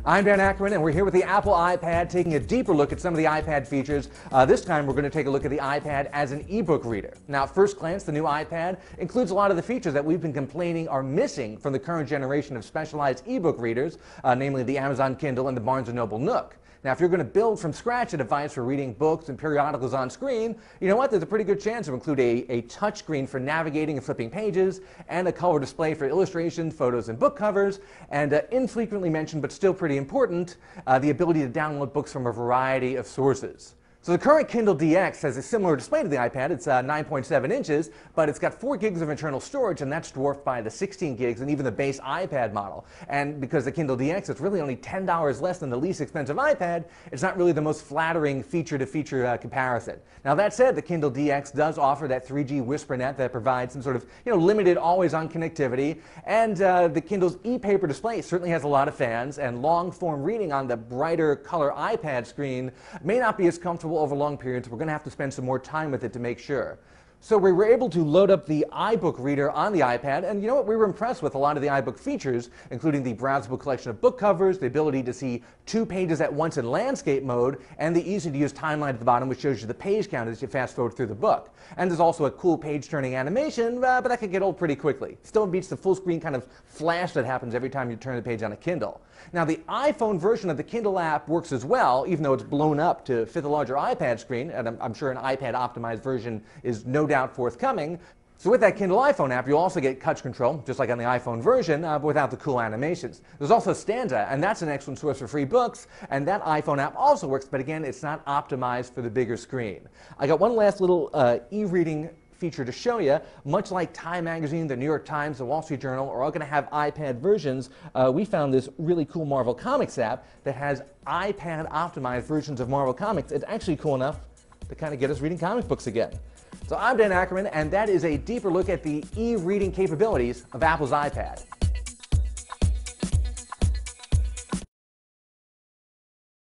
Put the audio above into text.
I'm Dan Ackerman, and we're here with the Apple iPad, taking a deeper look at some of the iPad features. This time, we're going to take a look at the iPad as an ebook reader. Now, at first glance, the new iPad includes a lot of the features that we've been complaining are missing from the current generation of specialized ebook readers, namely the Amazon Kindle and the Barnes & Noble Nook. Now, if you're going to build from scratch a device for reading books and periodicals on screen, you know what? There's a pretty good chance to include a touch screen for navigating and flipping pages, and a color display for illustrations, photos, and book covers, and infrequently mentioned but still pretty important, the ability to download books from a variety of sources. So the current Kindle DX has a similar display to the iPad. It's 9.7 inches, but it's got 4 gigs of internal storage, and that's dwarfed by the 16 gigs and even the base iPad model. And because the Kindle DX is really only $10 less than the least expensive iPad, it's not really the most flattering feature-to-feature comparison. Now that said, the Kindle DX does offer that 3G WhisperNet that provides some sort of limited always-on connectivity, and the Kindle's e-paper display certainly has a lot of fans, and long-form reading on the brighter color iPad screen may not be as comfortable over long periods. We're going to have to spend some more time with it to make sure. So we were able to load up the iBook reader on the iPad, and you know what? We were impressed with a lot of the iBook features, including the browsable collection of book covers, the ability to see 2 pages at once in landscape mode, and the easy-to-use timeline at the bottom, which shows you the page count as you fast-forward through the book. And there's also a cool page-turning animation, but that can get old pretty quickly. Still beats the full-screen kind of flash that happens every time you turn the page on a Kindle. Now, the iPhone version of the Kindle app works as well, even though it's blown up to fit the larger iPad screen, and I'm sure an iPad-optimized version is no doubt forthcoming. So with that Kindle iPhone app, you'll also get touch control, just like on the iPhone version, but without the cool animations. There's also Stanza, and that's an excellent source for free books, and that iPhone app also works, but again, it's not optimized for the bigger screen. I got one last little e-reading feature to show you. Much like Time Magazine, the New York Times, the Wall Street Journal are all going to have iPad versions. We found this really cool Marvel Comics app that has iPad-optimized versions of Marvel Comics. It's actually cool enough to kind of get us reading comic books again. So I'm Dan Ackerman, and that is a deeper look at the e-reading capabilities of Apple's iPad.